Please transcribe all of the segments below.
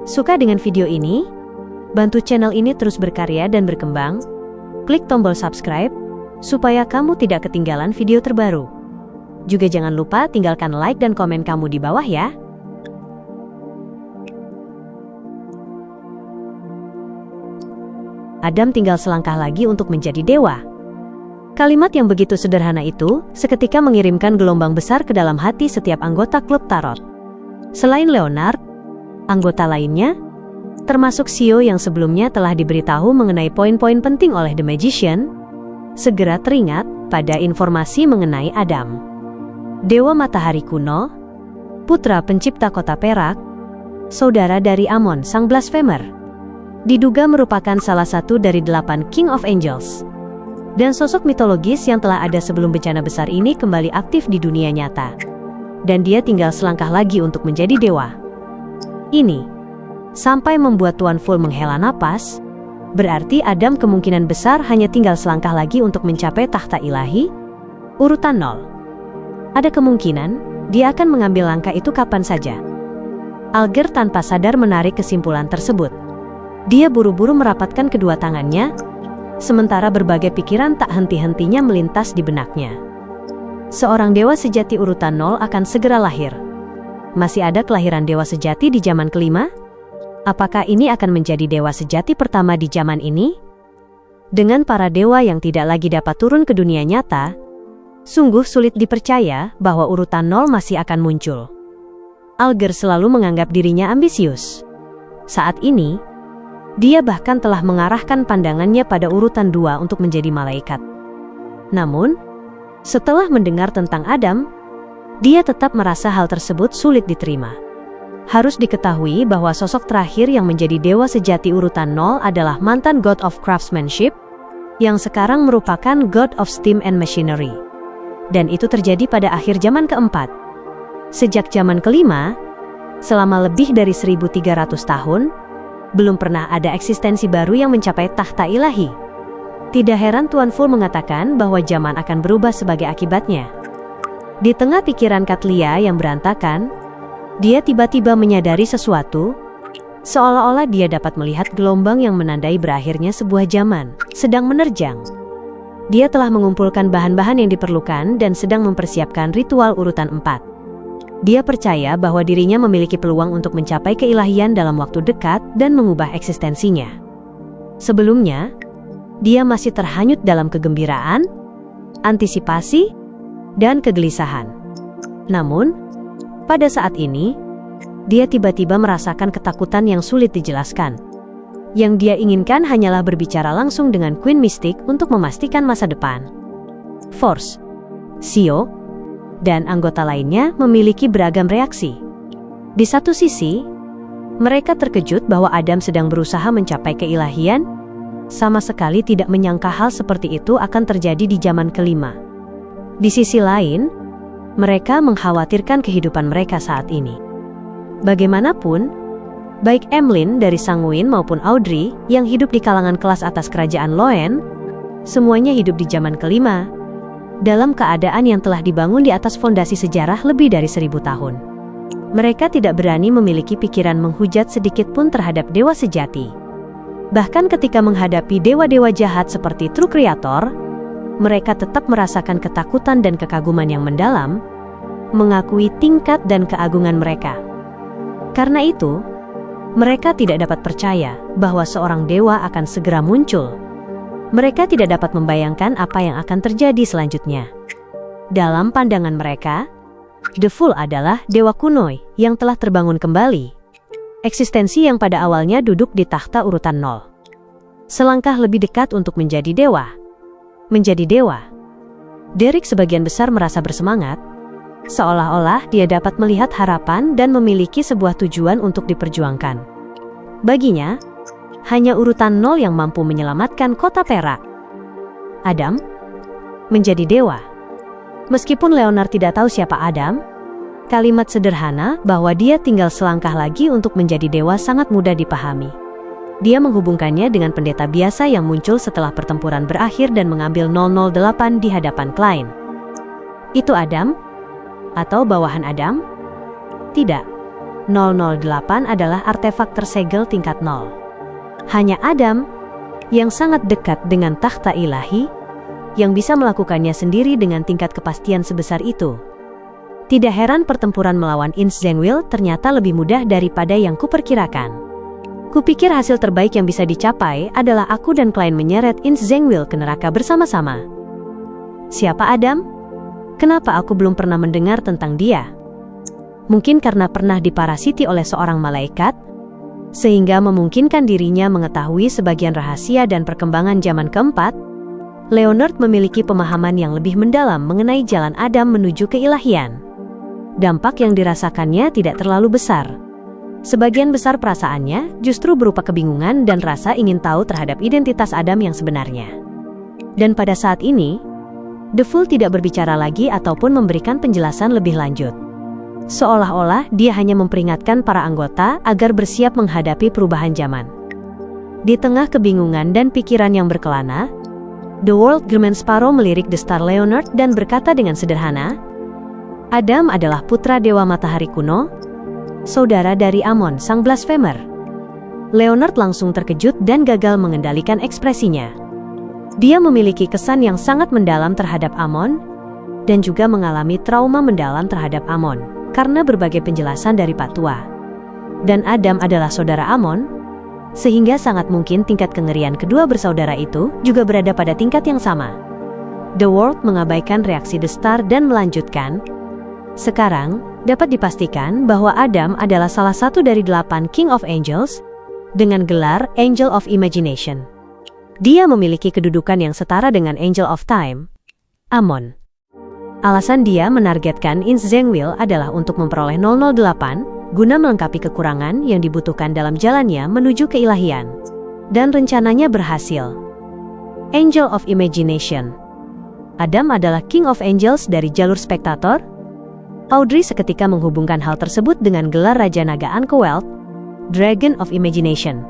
Suka dengan video ini? Bantu channel ini terus berkarya dan berkembang. Klik tombol subscribe, supaya kamu tidak ketinggalan video terbaru. Juga jangan lupa tinggalkan like dan komen kamu di bawah ya. Adam tinggal selangkah lagi untuk menjadi dewa. Kalimat yang begitu sederhana itu seketika mengirimkan gelombang besar ke dalam hati setiap anggota klub tarot. Selain Leonard, anggota lainnya, termasuk Sio yang sebelumnya telah diberitahu mengenai poin-poin penting oleh The Magician, segera teringat pada informasi mengenai Adam. Dewa Matahari kuno, putra pencipta kota perak, saudara dari Amon sang blasphemer. Diduga merupakan salah satu dari 8 King of Angels. Dan sosok mitologis yang telah ada sebelum bencana besar ini kembali aktif di dunia nyata. Dan dia tinggal selangkah lagi untuk menjadi dewa. Ini sampai membuat Tuan Full menghela napas, berarti Adam kemungkinan besar hanya tinggal selangkah lagi untuk mencapai tahta ilahi, urutan 0. Ada kemungkinan dia akan mengambil langkah itu kapan saja. Alger tanpa sadar menarik kesimpulan tersebut. Dia buru-buru merapatkan kedua tangannya, sementara berbagai pikiran tak henti-hentinya melintas di benaknya. Seorang dewa sejati urutan 0 akan segera lahir. Masih ada kelahiran dewa sejati di zaman kelima? Apakah ini akan menjadi dewa sejati pertama di zaman ini? Dengan para dewa yang tidak lagi dapat turun ke dunia nyata, sungguh sulit dipercaya bahwa urutan 0 masih akan muncul. Alger selalu menganggap dirinya ambisius. Saat ini, dia bahkan telah mengarahkan pandangannya pada urutan 2 untuk menjadi malaikat. Namun, setelah mendengar tentang Adam, dia tetap merasa hal tersebut sulit diterima. Harus diketahui bahwa sosok terakhir yang menjadi dewa sejati urutan 0 adalah mantan God of Craftsmanship, yang sekarang merupakan God of Steam and Machinery. Dan itu terjadi pada akhir zaman keempat. Sejak zaman kelima, selama lebih dari 1300 tahun, belum pernah ada eksistensi baru yang mencapai tahta ilahi. Tidak heran Tuan Full mengatakan bahwa zaman akan berubah sebagai akibatnya. Di tengah pikiran Katlia yang berantakan, dia tiba-tiba menyadari sesuatu, seolah-olah dia dapat melihat gelombang yang menandai berakhirnya sebuah zaman sedang menerjang. Dia telah mengumpulkan bahan-bahan yang diperlukan dan sedang mempersiapkan ritual urutan 4. Dia percaya bahwa dirinya memiliki peluang untuk mencapai keilahian dalam waktu dekat dan mengubah eksistensinya. Sebelumnya, dia masih terhanyut dalam kegembiraan, antisipasi, dan kegelisahan. Namun, pada saat ini, dia tiba-tiba merasakan ketakutan yang sulit dijelaskan. Yang dia inginkan hanyalah berbicara langsung dengan Queen Mystic untuk memastikan masa depan. Force, Sio, dan anggota lainnya memiliki beragam reaksi. Di satu sisi, mereka terkejut bahwa Adam sedang berusaha mencapai keilahian, sama sekali tidak menyangka hal seperti itu akan terjadi di zaman kelima. Di sisi lain, mereka mengkhawatirkan kehidupan mereka saat ini. Bagaimanapun, baik Emlyn dari Sangwin maupun Audrey yang hidup di kalangan kelas atas kerajaan Loen, semuanya hidup di zaman kelima, dalam keadaan yang telah dibangun di atas fondasi sejarah lebih dari 1000 tahun. Mereka tidak berani memiliki pikiran menghujat sedikit pun terhadap dewa sejati. Bahkan ketika menghadapi dewa-dewa jahat seperti True Creator, mereka tetap merasakan ketakutan dan kekaguman yang mendalam, mengakui tingkat dan keagungan mereka. Karena itu, mereka tidak dapat percaya bahwa seorang dewa akan segera muncul. Mereka tidak dapat membayangkan apa yang akan terjadi selanjutnya. Dalam pandangan mereka, The Full adalah dewa kuno yang telah terbangun kembali. Eksistensi yang pada awalnya duduk di tahta urutan 0. Selangkah lebih dekat untuk menjadi dewa. Menjadi dewa. Derek sebagian besar merasa bersemangat, seolah-olah dia dapat melihat harapan dan memiliki sebuah tujuan untuk diperjuangkan. Baginya, hanya urutan 0 yang mampu menyelamatkan kota perak. Adam menjadi dewa. Meskipun Leonard tidak tahu siapa Adam, kalimat sederhana bahwa dia tinggal selangkah lagi untuk menjadi dewa sangat mudah dipahami. Dia menghubungkannya dengan pendeta biasa yang muncul setelah pertempuran berakhir dan mengambil 008 di hadapan Klein. Itu Adam? Atau bawahan Adam? Tidak. 008 adalah artefak tersegel tingkat 0. Hanya Adam, yang sangat dekat dengan takhta ilahi, yang bisa melakukannya sendiri dengan tingkat kepastian sebesar itu. Tidak heran pertempuran melawan Ins Zengwil ternyata lebih mudah daripada yang kuperkirakan. Kupikir hasil terbaik yang bisa dicapai adalah aku dan klien menyeret Ins Zengwil ke neraka bersama-sama. Siapa Adam? Kenapa aku belum pernah mendengar tentang dia? Mungkin karena pernah diparasiti oleh seorang malaikat, sehingga memungkinkan dirinya mengetahui sebagian rahasia dan perkembangan zaman keempat. Leonard memiliki pemahaman yang lebih mendalam mengenai jalan Adam menuju keilahian. Dampak yang dirasakannya tidak terlalu besar. Sebagian besar perasaannya justru berupa kebingungan dan rasa ingin tahu terhadap identitas Adam yang sebenarnya. Dan pada saat ini, The Fool tidak berbicara lagi ataupun memberikan penjelasan lebih lanjut. Seolah-olah dia hanya memperingatkan para anggota agar bersiap menghadapi perubahan zaman. Di tengah kebingungan dan pikiran yang berkelana, The World Grumman Sparrow melirik The Star Leonard dan berkata dengan sederhana, Adam adalah putra Dewa Matahari kuno, saudara dari Amon sang blasphemer. Leonard langsung terkejut dan gagal mengendalikan ekspresinya. Dia memiliki kesan yang sangat mendalam terhadap Amon, dan juga mengalami trauma mendalam terhadap Amon karena berbagai penjelasan dari Pak Tua. Dan Adam adalah saudara Amon, sehingga sangat mungkin tingkat kengerian kedua bersaudara itu juga berada pada tingkat yang sama. The World mengabaikan reaksi The Star dan melanjutkan, sekarang, dapat dipastikan bahwa Adam adalah salah satu dari 8 King of Angels, dengan gelar Angel of Imagination. Dia memiliki kedudukan yang setara dengan Angel of Time, Amon. Alasan dia menargetkan Ins Zengwil adalah untuk memperoleh 008 guna melengkapi kekurangan yang dibutuhkan dalam jalannya menuju keilahian. Dan rencananya berhasil. Angel of Imagination. Adam adalah King of Angels dari jalur spektator. Audrey seketika menghubungkan hal tersebut dengan gelar Raja Naga Ankeweld, Dragon of Imagination.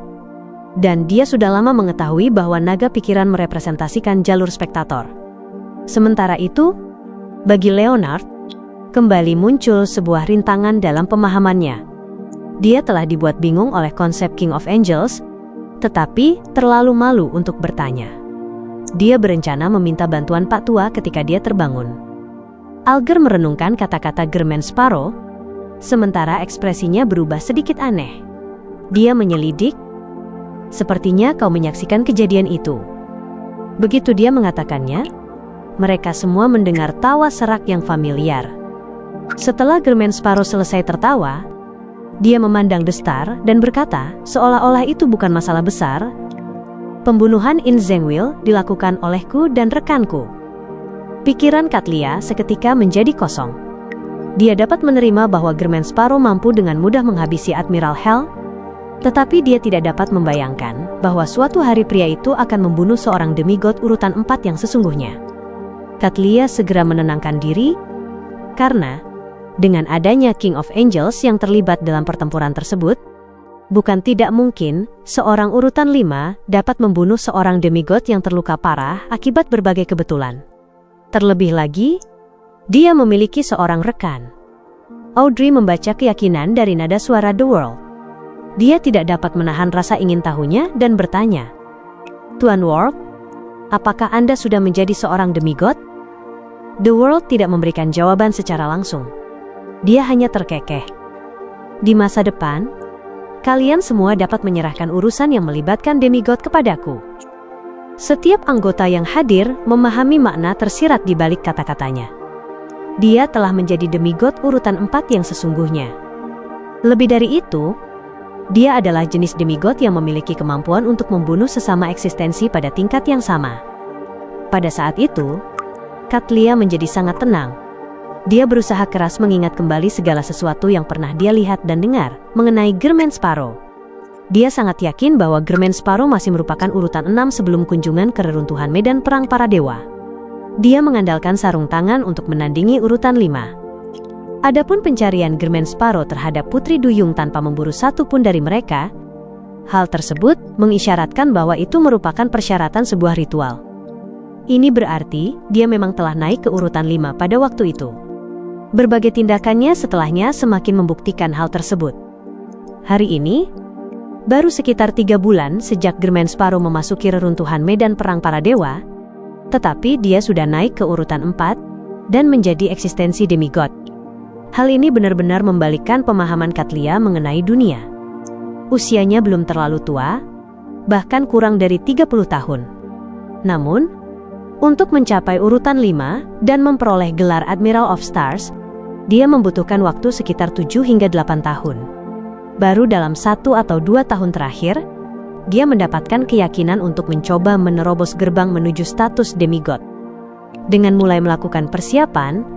Dan dia sudah lama mengetahui bahwa naga pikiran merepresentasikan jalur spektator. Sementara itu, bagi Leonard, kembali muncul sebuah rintangan dalam pemahamannya. Dia telah dibuat bingung oleh konsep King of Angels, tetapi terlalu malu untuk bertanya. Dia berencana meminta bantuan Pak Tua ketika dia terbangun. Alger merenungkan kata-kata Grumman Sparrow, sementara ekspresinya berubah sedikit aneh. Dia menyelidik, sepertinya kau menyaksikan kejadian itu. Begitu dia mengatakannya, mereka semua mendengar tawa serak yang familiar. Setelah Grumman Sparrow selesai tertawa, dia memandang The Star dan berkata, seolah-olah itu bukan masalah besar. Pembunuhan Ins Zengwil dilakukan olehku dan rekanku. Pikiran Katlia seketika menjadi kosong. Dia dapat menerima bahwa Grumman Sparrow mampu dengan mudah menghabisi Admiral Hell, tetapi dia tidak dapat membayangkan bahwa suatu hari pria itu akan membunuh seorang demigod urutan 4 yang sesungguhnya. Katlia segera menenangkan diri, karena dengan adanya King of Angels yang terlibat dalam pertempuran tersebut, bukan tidak mungkin seorang urutan 5 dapat membunuh seorang demigod yang terluka parah akibat berbagai kebetulan. Terlebih lagi, dia memiliki seorang rekan. Audrey membaca keyakinan dari nada suara The World. Dia tidak dapat menahan rasa ingin tahunya dan bertanya, Tuan World, apakah Anda sudah menjadi seorang demigod? The World tidak memberikan jawaban secara langsung. Dia hanya terkekeh. Di masa depan, kalian semua dapat menyerahkan urusan yang melibatkan demigod kepadaku. Setiap anggota yang hadir memahami makna tersirat di balik kata-katanya. Dia telah menjadi demigod urutan 4 yang sesungguhnya. Lebih dari itu, dia adalah jenis demigod yang memiliki kemampuan untuk membunuh sesama eksistensi pada tingkat yang sama. Pada saat itu, Katlia menjadi sangat tenang. Dia berusaha keras mengingat kembali segala sesuatu yang pernah dia lihat dan dengar mengenai Grumman Sparrow. Dia sangat yakin bahwa Grumman Sparrow masih merupakan urutan 6 sebelum kunjungan ke reruntuhan medan perang para dewa. Dia mengandalkan sarung tangan untuk menandingi urutan 5. Adapun pencarian Grumman Sparrow terhadap Putri Duyung tanpa memburu satu pun dari mereka, hal tersebut mengisyaratkan bahwa itu merupakan persyaratan sebuah ritual. Ini berarti dia memang telah naik ke urutan 5 pada waktu itu. Berbagai tindakannya setelahnya semakin membuktikan hal tersebut. Hari ini, baru sekitar 3 bulan sejak Germain Sparrow memasuki reruntuhan medan perang para dewa, tetapi dia sudah naik ke urutan 4 dan menjadi eksistensi demigod. Hal ini benar-benar membalikkan pemahaman Katlia mengenai dunia. Usianya belum terlalu tua, bahkan kurang dari 30 tahun. Namun, untuk mencapai urutan 5 dan memperoleh gelar Admiral of Stars, dia membutuhkan waktu sekitar 7 hingga 8 tahun. Baru dalam 1 atau 2 tahun terakhir, dia mendapatkan keyakinan untuk mencoba menerobos gerbang menuju status demigod. Dengan mulai melakukan persiapan,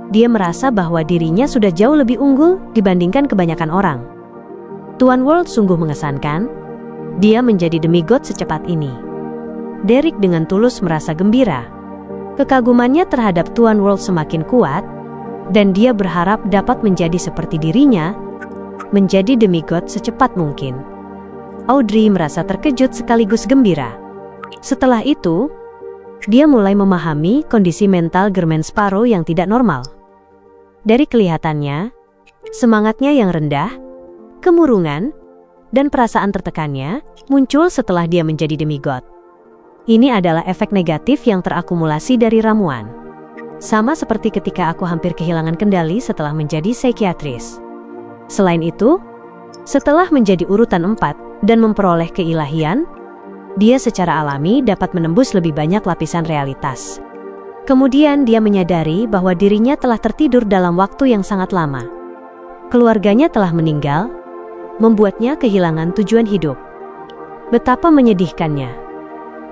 dia merasa bahwa dirinya sudah jauh lebih unggul dibandingkan kebanyakan orang. Tuan World sungguh mengesankan, dia menjadi demigod secepat ini. Derek dengan tulus merasa gembira. Kekagumannya terhadap Tuan World semakin kuat, dan dia berharap dapat menjadi seperti dirinya, menjadi demigod secepat mungkin. Audrey merasa terkejut sekaligus gembira. Setelah itu, dia mulai memahami kondisi mental Germain Sparrow yang tidak normal. Dari kelihatannya, semangatnya yang rendah, kemurungan, dan perasaan tertekannya muncul setelah dia menjadi demigod. Ini adalah efek negatif yang terakumulasi dari ramuan. Sama seperti ketika aku hampir kehilangan kendali setelah menjadi psikiatris. Selain itu, setelah menjadi urutan 4 dan memperoleh keilahian, dia secara alami dapat menembus lebih banyak lapisan realitas. Kemudian dia menyadari bahwa dirinya telah tertidur dalam waktu yang sangat lama. Keluarganya telah meninggal, membuatnya kehilangan tujuan hidup. Betapa menyedihkannya.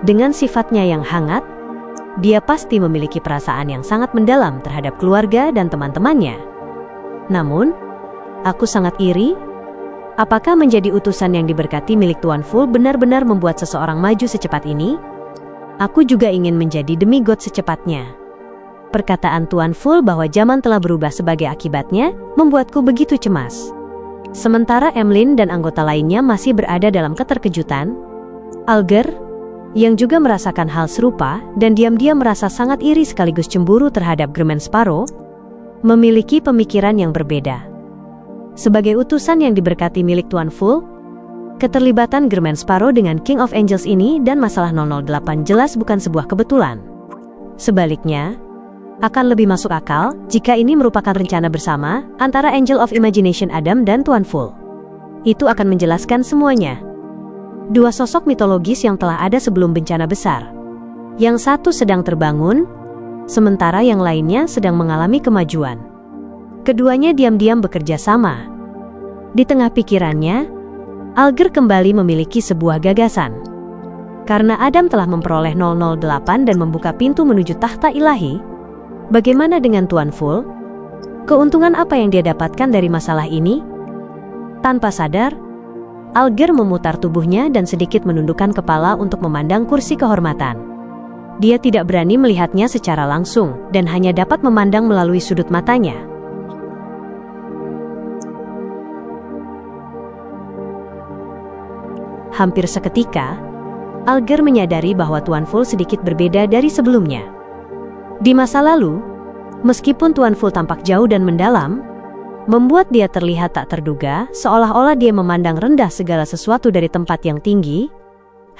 Dengan sifatnya yang hangat, dia pasti memiliki perasaan yang sangat mendalam terhadap keluarga dan teman-temannya. Namun, aku sangat iri. Apakah menjadi utusan yang diberkati milik Tuan Fool benar-benar membuat seseorang maju secepat ini? Aku juga ingin menjadi demigod secepatnya. Perkataan Tuan Fool bahwa zaman telah berubah sebagai akibatnya membuatku begitu cemas. Sementara Emlyn dan anggota lainnya masih berada dalam keterkejutan, Alger, yang juga merasakan hal serupa dan diam-diam merasa sangat iri sekaligus cemburu terhadap Germain Sparrow, memiliki pemikiran yang berbeda. Sebagai utusan yang diberkati milik Tuan Fool, keterlibatan Germain Sparrow dengan King of Angels ini dan masalah 008 jelas bukan sebuah kebetulan. Sebaliknya, akan lebih masuk akal jika ini merupakan rencana bersama antara Angel of Imagination Adam dan Tuan Fool. Itu akan menjelaskan semuanya. Dua sosok mitologis yang telah ada sebelum bencana besar. Yang satu sedang terbangun, sementara yang lainnya sedang mengalami kemajuan. Keduanya diam-diam bekerja sama. Di tengah pikirannya, Alger kembali memiliki sebuah gagasan. Karena Adam telah memperoleh 008 dan membuka pintu menuju tahta ilahi, bagaimana dengan Tuan Fool? Keuntungan apa yang dia dapatkan dari masalah ini? Tanpa sadar, Alger memutar tubuhnya dan sedikit menundukkan kepala untuk memandang kursi kehormatan. Dia tidak berani melihatnya secara langsung dan hanya dapat memandang melalui sudut matanya. Hampir seketika, Alger menyadari bahwa Tuan Fool sedikit berbeda dari sebelumnya. Di masa lalu, meskipun Tuan Fool tampak jauh dan mendalam, membuat dia terlihat tak terduga, seolah-olah dia memandang rendah segala sesuatu dari tempat yang tinggi,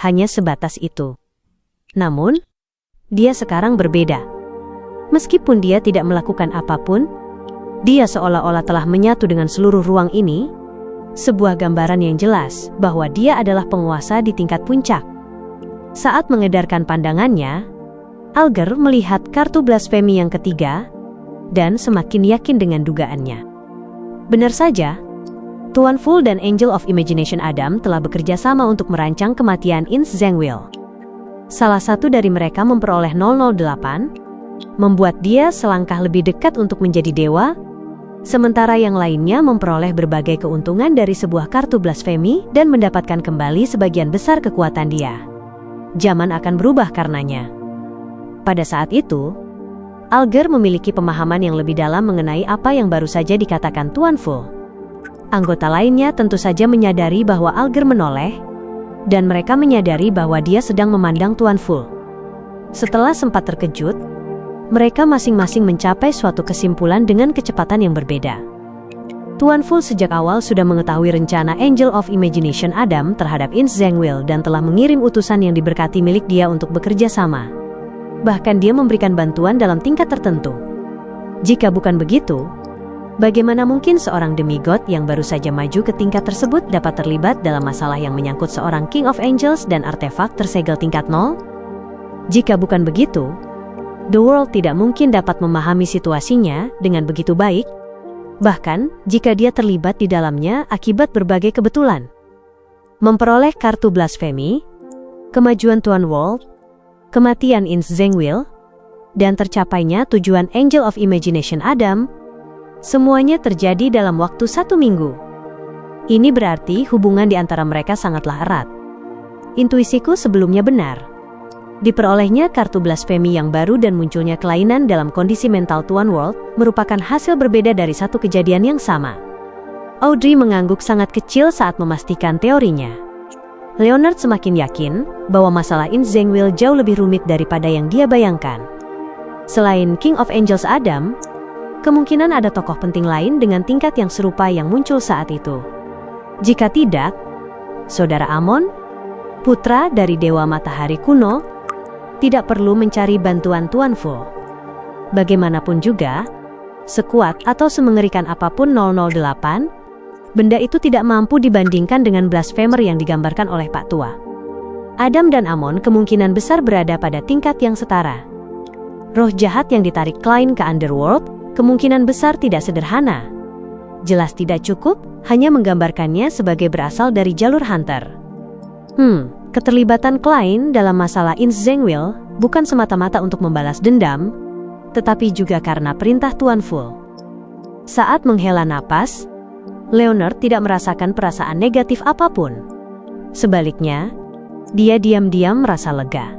hanya sebatas itu. Namun, dia sekarang berbeda. Meskipun dia tidak melakukan apapun, dia seolah-olah telah menyatu dengan seluruh ruang ini, sebuah gambaran yang jelas bahwa dia adalah penguasa di tingkat puncak. Saat mengedarkan pandangannya, Alger melihat kartu blasfemi yang ketiga dan semakin yakin dengan dugaannya. Benar saja, Tuan Fool dan Angel of Imagination Adam telah bekerja sama untuk merancang kematian Ins Zengwil. Salah satu dari mereka memperoleh 008, membuat dia selangkah lebih dekat untuk menjadi dewa, sementara yang lainnya memperoleh berbagai keuntungan dari sebuah kartu blasfemi dan mendapatkan kembali sebagian besar kekuatan dia. Zaman akan berubah karenanya. Pada saat itu, Alger memiliki pemahaman yang lebih dalam mengenai apa yang baru saja dikatakan Tuan Fool. Anggota lainnya tentu saja menyadari bahwa Alger menoleh, dan mereka menyadari bahwa dia sedang memandang Tuan Fool. Setelah sempat terkejut, mereka masing-masing mencapai suatu kesimpulan dengan kecepatan yang berbeda. Tuan Fu sejak awal sudah mengetahui rencana Angel of Imagination Adam terhadap Ins Zhengwil dan telah mengirim utusan yang diberkati milik dia untuk bekerja sama. Bahkan dia memberikan bantuan dalam tingkat tertentu. Jika bukan begitu, bagaimana mungkin seorang demigod yang baru saja maju ke tingkat tersebut dapat terlibat dalam masalah yang menyangkut seorang King of Angels dan artefak tersegel tingkat 0? Jika bukan begitu, The World tidak mungkin dapat memahami situasinya dengan begitu baik, bahkan jika dia terlibat di dalamnya akibat berbagai kebetulan. Memperoleh kartu blasfemi, kemajuan Tuan World, kematian Ins Zhengwil, dan tercapainya tujuan Angel of Imagination Adam, semuanya terjadi dalam waktu 1 minggu. Ini berarti hubungan di antara mereka sangatlah erat. Intuisiku sebelumnya benar. Diperolehnya kartu blasfemi yang baru dan munculnya kelainan dalam kondisi mental Tuan World merupakan hasil berbeda dari satu kejadian yang sama. Audrey mengangguk sangat kecil saat memastikan teorinya. Leonard semakin yakin bahwa masalah Ins Zhengwil jauh lebih rumit daripada yang dia bayangkan. Selain King of Angels Adam, kemungkinan ada tokoh penting lain dengan tingkat yang serupa yang muncul saat itu. Jika tidak, Saudara Amon, putra dari Dewa Matahari kuno, tidak perlu mencari bantuan Tuan Fu. Bagaimanapun juga, sekuat atau semengerikan apapun 008, benda itu tidak mampu dibandingkan dengan blasphemer yang digambarkan oleh Pak Tua. Adam dan Amon kemungkinan besar berada pada tingkat yang setara. Roh jahat yang ditarik Klein ke Underworld kemungkinan besar tidak sederhana. Jelas tidak cukup hanya menggambarkannya sebagai berasal dari jalur Hunter. Keterlibatan Klein dalam masalah Ins Zhengwil bukan semata-mata untuk membalas dendam, tetapi juga karena perintah Tuan Fu. Saat menghela napas, Leonard tidak merasakan perasaan negatif apapun. Sebaliknya, dia diam-diam merasa lega.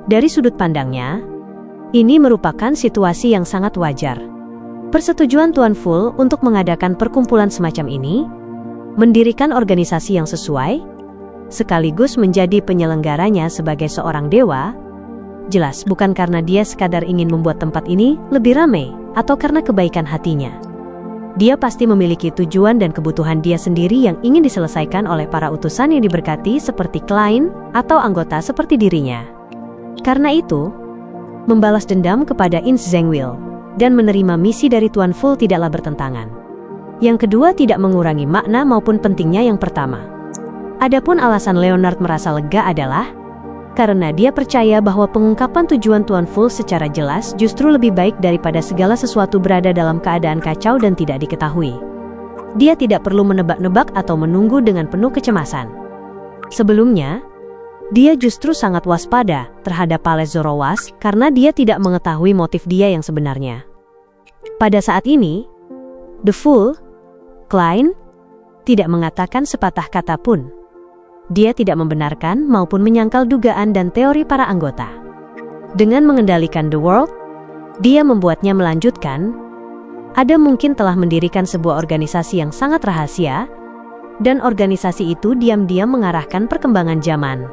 Dari sudut pandangnya, ini merupakan situasi yang sangat wajar. Persetujuan Tuan Fu untuk mengadakan perkumpulan semacam ini, mendirikan organisasi yang sesuai, sekaligus menjadi penyelenggaranya sebagai seorang dewa, jelas bukan karena dia sekadar ingin membuat tempat ini lebih ramai atau karena kebaikan hatinya. Dia pasti memiliki tujuan dan kebutuhan dia sendiri yang ingin diselesaikan oleh para utusan yang diberkati seperti Klein atau anggota seperti dirinya. Karena itu, membalas dendam kepada Ins Zhengwil dan menerima misi dari Tuan Fu tidaklah bertentangan. Yang kedua tidak mengurangi makna maupun pentingnya yang pertama. Adapun alasan Leonard merasa lega adalah karena dia percaya bahwa pengungkapan tujuan Tuan Fu secara jelas justru lebih baik daripada segala sesuatu berada dalam keadaan kacau dan tidak diketahui. Dia tidak perlu menebak-nebak atau menunggu dengan penuh kecemasan. Sebelumnya, dia justru sangat waspada terhadap Pales Zorowas karena dia tidak mengetahui motif dia yang sebenarnya. Pada saat ini, The Fool, Klein, tidak mengatakan sepatah kata pun. Dia tidak membenarkan maupun menyangkal dugaan dan teori para anggota. Dengan mengendalikan The World, dia membuatnya melanjutkan, Adam mungkin telah mendirikan sebuah organisasi yang sangat rahasia, dan organisasi itu diam-diam mengarahkan perkembangan zaman.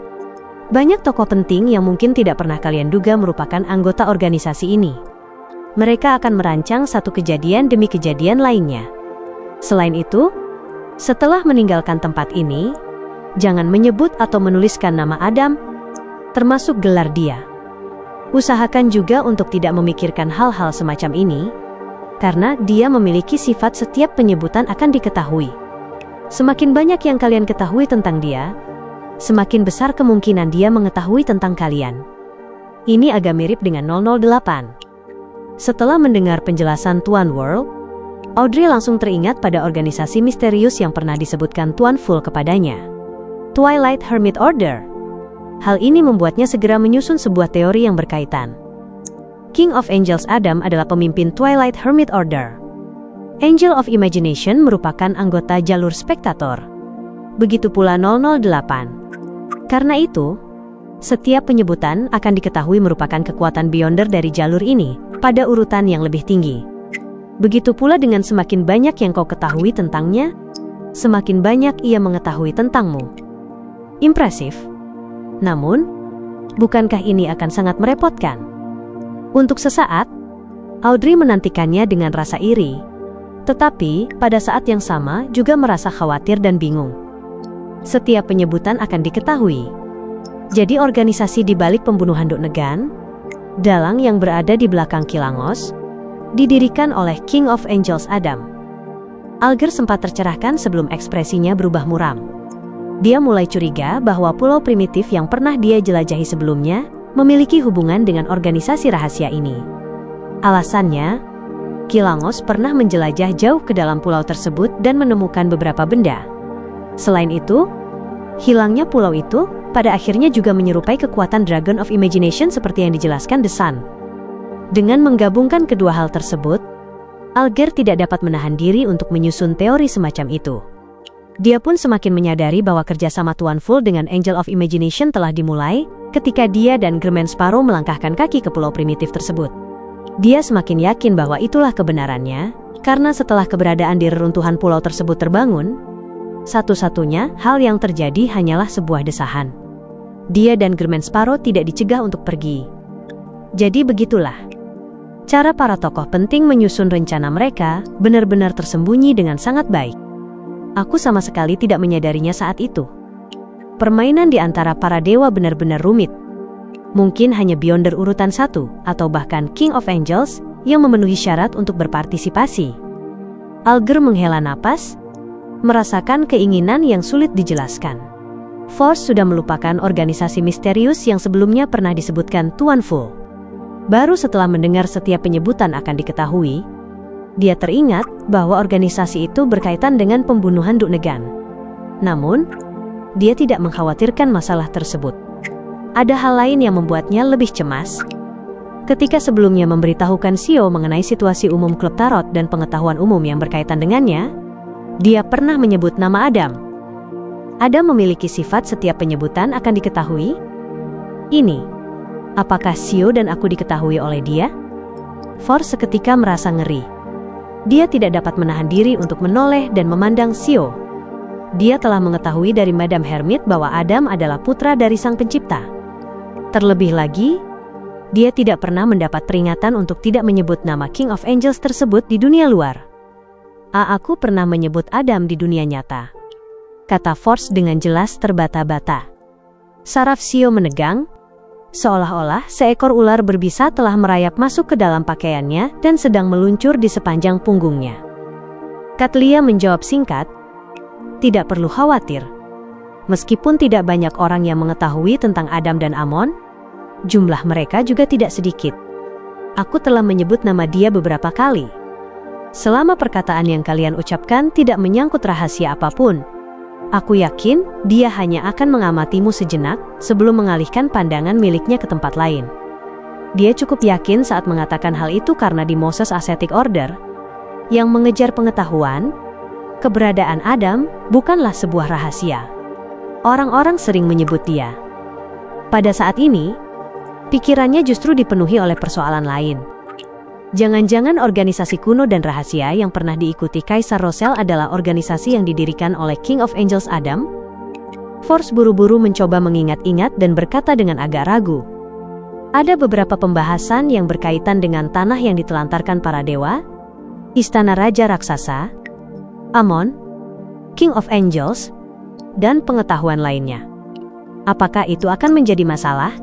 Banyak tokoh penting yang mungkin tidak pernah kalian duga merupakan anggota organisasi ini. Mereka akan merancang satu kejadian demi kejadian lainnya. Selain itu, setelah meninggalkan tempat ini, jangan menyebut atau menuliskan nama Adam, termasuk gelar dia. Usahakan juga untuk tidak memikirkan hal-hal semacam ini, karena dia memiliki sifat setiap penyebutan akan diketahui. Semakin banyak yang kalian ketahui tentang dia, semakin besar kemungkinan dia mengetahui tentang kalian. Ini agak mirip dengan 008. Setelah mendengar penjelasan Tuan World, Audrey langsung teringat pada organisasi misterius yang pernah disebutkan Tuan Fu kepadanya. Twilight Hermit Order. Hal ini membuatnya segera menyusun sebuah teori yang berkaitan. King of Angels Adam adalah pemimpin Twilight Hermit Order. Angel of Imagination merupakan anggota jalur spektator. Begitu pula 008. Karena itu, setiap penyebutan akan diketahui merupakan kekuatan Beyonder dari jalur ini pada urutan yang lebih tinggi. Begitu pula dengan semakin banyak yang kau ketahui tentangnya, semakin banyak ia mengetahui tentangmu. Impresif. Namun, bukankah ini akan sangat merepotkan? Untuk sesaat, Audrey menantikannya dengan rasa iri. Tetapi, pada saat yang sama juga merasa khawatir dan bingung. Setiap penyebutan akan diketahui. Jadi organisasi di balik pembunuhan Duk Negan, dalang yang berada di belakang Kilangos, didirikan oleh King of Angels Adam. Alger sempat tercerahkan sebelum ekspresinya berubah muram. Dia mulai curiga bahwa pulau primitif yang pernah dia jelajahi sebelumnya memiliki hubungan dengan organisasi rahasia ini. Alasannya, Kilangos pernah menjelajah jauh ke dalam pulau tersebut dan menemukan beberapa benda. Selain itu, hilangnya pulau itu pada akhirnya juga menyerupai kekuatan Dragon of Imagination seperti yang dijelaskan The Sun. Dengan menggabungkan kedua hal tersebut, Alger tidak dapat menahan diri untuk menyusun teori semacam itu. Dia pun semakin menyadari bahwa kerjasama Tuan Fool dengan Angel of Imagination telah dimulai ketika dia dan Germain Sparrow melangkahkan kaki ke pulau primitif tersebut. Dia semakin yakin bahwa itulah kebenarannya, karena setelah keberadaan di reruntuhan pulau tersebut terbangun, satu-satunya hal yang terjadi hanyalah sebuah desahan. Dia dan Germain Sparrow tidak dicegah untuk pergi. Jadi begitulah cara para tokoh penting menyusun rencana mereka benar-benar tersembunyi dengan sangat baik. Aku sama sekali tidak menyadarinya saat itu. Permainan di antara para dewa benar-benar rumit. Mungkin hanya Beyonder urutan 1 atau bahkan King of Angels yang memenuhi syarat untuk berpartisipasi. Alger menghela napas, merasakan keinginan yang sulit dijelaskan. Force sudah melupakan organisasi misterius yang sebelumnya pernah disebutkan Tuan Fool. Baru setelah mendengar setiap penyebutan akan diketahui, dia teringat bahwa organisasi itu berkaitan dengan pembunuhan Duk Negan. Namun, dia tidak mengkhawatirkan masalah tersebut. Ada hal lain yang membuatnya lebih cemas. Ketika sebelumnya memberitahukan Xiao mengenai situasi umum klub tarot dan pengetahuan umum yang berkaitan dengannya, dia pernah menyebut nama Adam. Adam memiliki sifat setiap penyebutan akan diketahui. Ini, apakah Xiao dan aku diketahui oleh dia? Force seketika merasa ngeri. Dia tidak dapat menahan diri untuk menoleh dan memandang Xiao. Dia telah mengetahui dari Madame Hermit bahwa Adam adalah putra dari Sang Pencipta. Terlebih lagi, dia tidak pernah mendapat peringatan untuk tidak menyebut nama King of Angels tersebut di dunia luar. Aku pernah menyebut Adam di dunia nyata, kata Force dengan jelas terbata-bata. Saraf Xiao menegang, seolah-olah seekor ular berbisa telah merayap masuk ke dalam pakaiannya dan sedang meluncur di sepanjang punggungnya. Katlia menjawab singkat, tidak perlu khawatir. Meskipun tidak banyak orang yang mengetahui tentang Adam dan Amon, jumlah mereka juga tidak sedikit. Aku telah menyebut nama dia beberapa kali. Selama perkataan yang kalian ucapkan tidak menyangkut rahasia apapun, aku yakin dia hanya akan mengamatimu sejenak sebelum mengalihkan pandangan miliknya ke tempat lain. Dia cukup yakin saat mengatakan hal itu karena di Moses Ascetic Order, yang mengejar pengetahuan, keberadaan Adam bukanlah sebuah rahasia. Orang-orang sering menyebut dia. Pada saat ini, pikirannya justru dipenuhi oleh persoalan lain. Jangan-jangan organisasi kuno dan rahasia yang pernah diikuti Kaisar Rosel adalah organisasi yang didirikan oleh King of Angels Adam? Force buru-buru mencoba mengingat-ingat dan berkata dengan agak ragu. Ada beberapa pembahasan yang berkaitan dengan tanah yang ditelantarkan para dewa, istana Raja Raksasa, Amon, King of Angels, dan pengetahuan lainnya. Apakah itu akan menjadi masalah?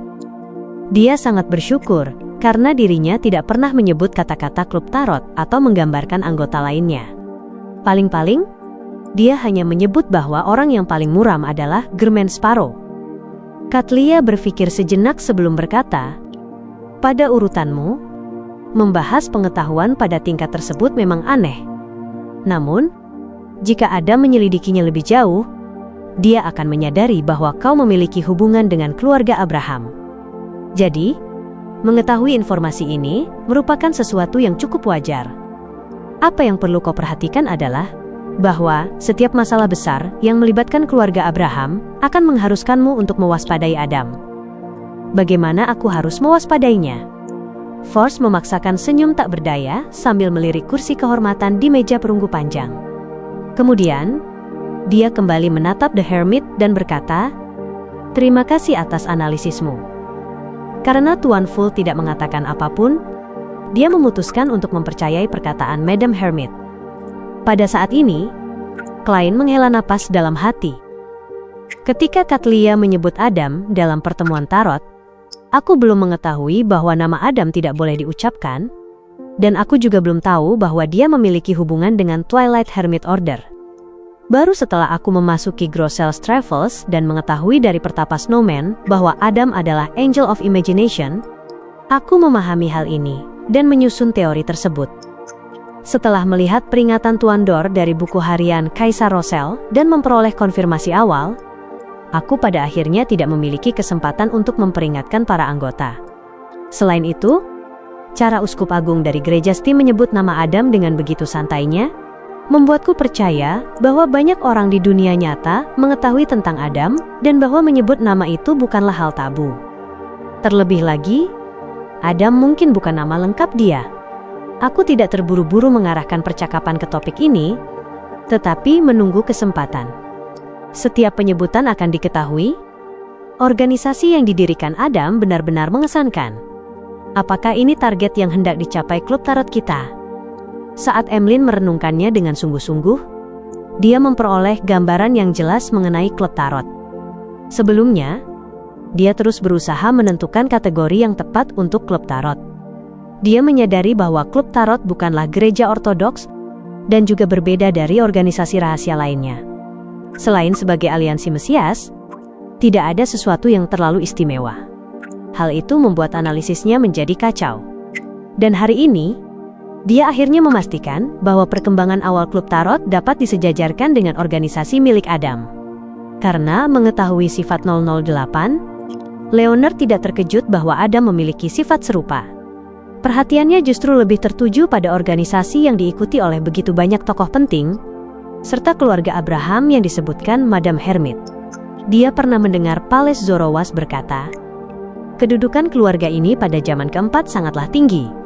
Dia sangat bersyukur karena dirinya tidak pernah menyebut kata-kata klub tarot atau menggambarkan anggota lainnya. Paling-paling, dia hanya menyebut bahwa orang yang paling muram adalah Germain Sparrow. Katlia berpikir sejenak sebelum berkata, pada urutanmu, membahas pengetahuan pada tingkat tersebut memang aneh. Namun, jika Adam menyelidikinya lebih jauh, dia akan menyadari bahwa kau memiliki hubungan dengan keluarga Abraham. Jadi, mengetahui informasi ini merupakan sesuatu yang cukup wajar. Apa yang perlu kau perhatikan adalah bahwa setiap masalah besar yang melibatkan keluarga Abraham akan mengharuskanmu untuk mewaspadai Adam. Bagaimana aku harus mewaspadainya? Force memaksakan senyum tak berdaya sambil melirik kursi kehormatan di meja perunggu panjang. Kemudian, dia kembali menatap The Hermit dan berkata, terima kasih atas analisismu. Karena Tuan Fool tidak mengatakan apapun, dia memutuskan untuk mempercayai perkataan Madame Hermit. Pada saat ini, Klein menghela napas dalam hati. Ketika Katlia menyebut Adam dalam pertemuan tarot, aku belum mengetahui bahwa nama Adam tidak boleh diucapkan, dan aku juga belum tahu bahwa dia memiliki hubungan dengan Twilight Hermit Order. Baru setelah aku memasuki Grosse's Travels dan mengetahui dari Pertapa Snowman bahwa Adam adalah Angel of Imagination, aku memahami hal ini dan menyusun teori tersebut. Setelah melihat peringatan Tuan Dor dari buku harian Kaisar Rosel dan memperoleh konfirmasi awal, aku pada akhirnya tidak memiliki kesempatan untuk memperingatkan para anggota. Selain itu, cara Uskup Agung dari Gereja Sti menyebut nama Adam dengan begitu santainya, membuatku percaya bahwa banyak orang di dunia nyata mengetahui tentang Adam dan bahwa menyebut nama itu bukanlah hal tabu. Terlebih lagi, Adam mungkin bukan nama lengkap dia. Aku tidak terburu-buru mengarahkan percakapan ke topik ini, tetapi menunggu kesempatan. Setiap penyebutan akan diketahui. Organisasi yang didirikan Adam benar-benar mengesankan. Apakah ini target yang hendak dicapai klub tarot kita? Saat Emlyn merenungkannya dengan sungguh-sungguh, dia memperoleh gambaran yang jelas mengenai klub tarot. Sebelumnya, dia terus berusaha menentukan kategori yang tepat untuk klub tarot. Dia menyadari bahwa klub tarot bukanlah gereja ortodoks dan juga berbeda dari organisasi rahasia lainnya. Selain sebagai aliansi Mesias, tidak ada sesuatu yang terlalu istimewa. Hal itu membuat analisisnya menjadi kacau. Dan hari ini, dia akhirnya memastikan bahwa perkembangan awal klub tarot dapat disejajarkan dengan organisasi milik Adam. Karena mengetahui sifat 008, Leonard tidak terkejut bahwa Adam memiliki sifat serupa. Perhatiannya justru lebih tertuju pada organisasi yang diikuti oleh begitu banyak tokoh penting, serta keluarga Abraham yang disebutkan Madame Hermit. Dia pernah mendengar Pales Zorowas berkata, kedudukan keluarga ini pada zaman keempat sangatlah tinggi.